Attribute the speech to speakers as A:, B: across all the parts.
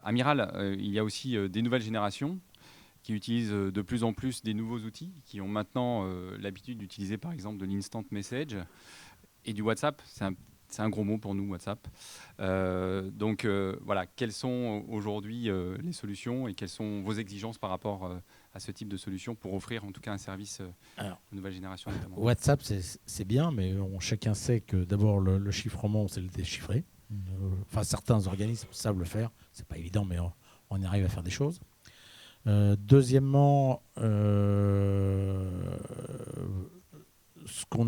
A: Amiral, il y a aussi des nouvelles générations qui utilisent de plus en plus des nouveaux outils, qui ont maintenant l'habitude d'utiliser par exemple de l'instant message et du WhatsApp. C'est un gros mot pour nous, WhatsApp. Donc voilà, quelles sont aujourd'hui les solutions et quelles sont vos exigences par rapport à ce type de solution pour offrir en tout cas un service aux nouvelles générations notamment.
B: WhatsApp, c'est bien, mais chacun sait que d'abord le chiffrement, c'est le déchiffrer. Enfin, certains organismes savent le faire. C'est pas évident, mais on y arrive à faire des choses. Deuxièmement, on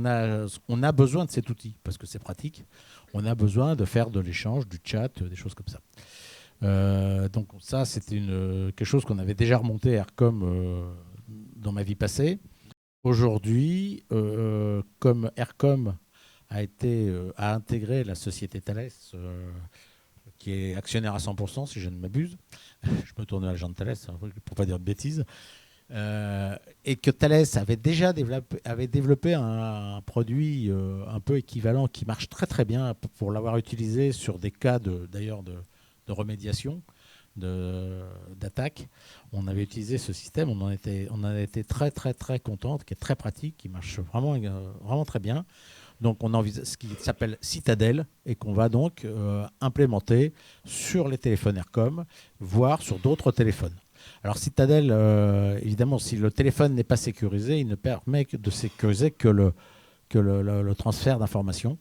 B: a besoin de cet outil parce que c'est pratique. On a besoin de faire de l'échange, du chat, des choses comme ça. Donc ça, c'était quelque chose qu'on avait déjà remonté à Aircom dans ma vie passée. Aujourd'hui, comme Aircom a intégré la société Thales, qui est actionnaire à 100%, si je ne m'abuse, je me tourne vers l'agent de Thales pour ne pas dire de bêtises, et que Thales avait déjà développé un produit un peu équivalent qui marche très très bien pour l'avoir utilisé sur des cas d'ailleurs de remédiation, d'attaque. On avait utilisé ce système, on en était très très très content, qui est très pratique, qui marche vraiment, vraiment très bien. Donc on envisage ce qui s'appelle Citadel et qu'on va donc implémenter sur les téléphones Aircom, voire sur d'autres téléphones. Alors Citadel, évidemment, si le téléphone n'est pas sécurisé, il ne permet de sécuriser que le transfert d'informations.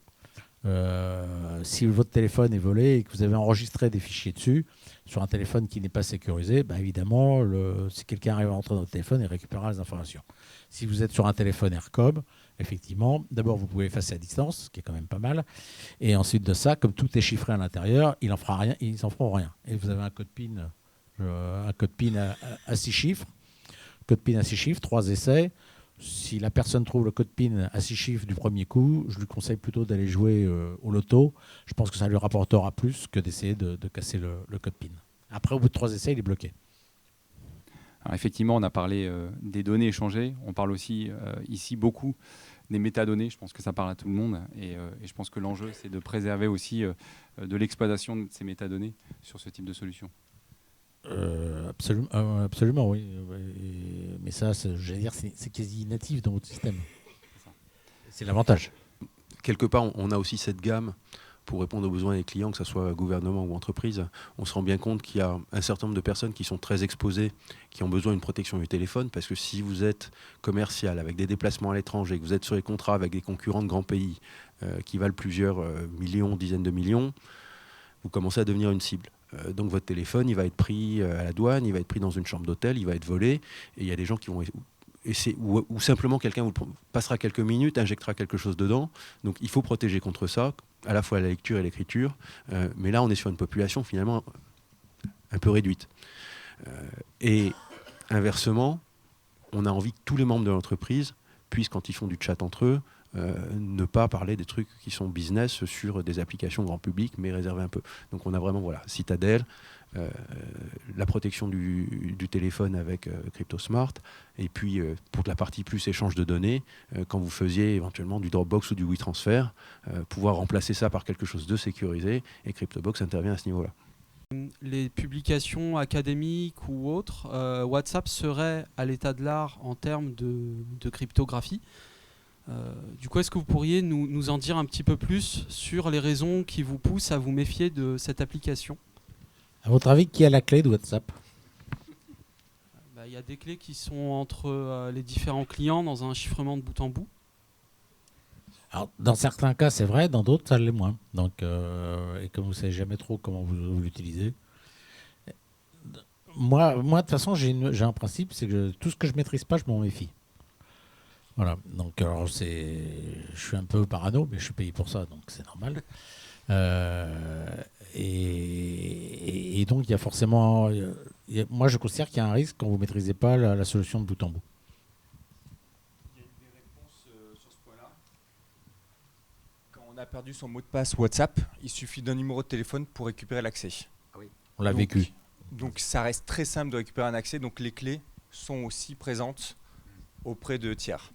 B: Si votre téléphone est volé et que vous avez enregistré des fichiers dessus, sur un téléphone qui n'est pas sécurisé, bah évidemment, si quelqu'un arrive à rentrer dans votre téléphone, il récupérera les informations. Si vous êtes sur un téléphone Aircom, effectivement, d'abord vous pouvez effacer à distance, ce qui est quand même pas mal, et ensuite de ça, comme tout est chiffré à l'intérieur, ils n'en feront rien. Et vous avez un code PIN à 6 chiffres, code PIN à 6 chiffres, 3 essais. Si la personne trouve le code PIN à 6 chiffres du premier coup, je lui conseille plutôt d'aller jouer au loto. Je pense que ça lui rapportera plus que d'essayer de casser le code PIN. Après, au bout de 3 essais, il est bloqué.
A: Alors effectivement, on a parlé des données échangées. On parle aussi ici beaucoup des métadonnées. Je pense que ça parle à tout le monde. Et je pense que l'enjeu, c'est de préserver aussi de l'exploitation de ces métadonnées sur ce type de solution.
B: Absolument, oui. Mais ça, j'allais dire, c'est quasi natif dans votre système. C'est l'avantage.
C: Quelque part, on a aussi cette gamme pour répondre aux besoins des clients, que ce soit gouvernement ou entreprise. On se rend bien compte qu'il y a un certain nombre de personnes qui sont très exposées, qui ont besoin d'une protection du téléphone, parce que si vous êtes commercial avec des déplacements à l'étranger, que vous êtes sur les contrats avec des concurrents de grands pays qui valent plusieurs millions, dizaines de millions, vous commencez à devenir une cible. Donc votre téléphone, il va être pris à la douane, il va être pris dans une chambre d'hôtel, il va être volé, et il y a des gens qui vont... Ou simplement quelqu'un vous passera quelques minutes, injectera quelque chose dedans. Donc il faut protéger contre ça, à la fois la lecture et l'écriture. Mais là, on est sur une population finalement un peu réduite. Et inversement, on a envie que tous les membres de l'entreprise puissent, quand ils font du chat entre eux, ne pas parler des trucs qui sont business sur des applications grand public, mais réserver un peu. Donc on a vraiment Citadel, la protection du téléphone avec CryptoSmart, et puis pour la partie plus échange de données, quand vous faisiez éventuellement du Dropbox ou du WeTransfer, pouvoir remplacer ça par quelque chose de sécurisé, et CryptoBox intervient à ce niveau-là.
D: Les publications académiques ou autres, WhatsApp serait à l'état de l'art en termes de cryptographie. Du coup, est-ce que vous pourriez nous en dire un petit peu plus sur les raisons qui vous poussent à vous méfier de cette application ?
B: À votre avis, qui a la clé de WhatsApp ?
D: Il y a des clés qui sont entre les différents clients dans un chiffrement de bout en bout.
B: Alors, dans certains cas, c'est vrai, dans d'autres, ça l'est moins. Donc, et comme vous ne savez jamais trop comment vous l'utilisez. Moi, de toute façon, j'ai un principe, c'est que tout ce que je ne maîtrise pas, je m'en méfie. Voilà, donc alors je suis un peu parano, mais je suis payé pour ça, donc c'est normal. Et donc il y a forcément, moi je considère qu'il y a un risque quand vous ne maîtrisez pas la solution de bout en bout.
E: Il y a des réponses sur ce point-là. Quand on a perdu son mot de passe WhatsApp, il suffit d'un numéro de téléphone pour récupérer l'accès.
B: Ah oui. On l'a vécu.
E: Donc ça reste très simple de récupérer un accès, donc les clés sont aussi présentes auprès de tiers.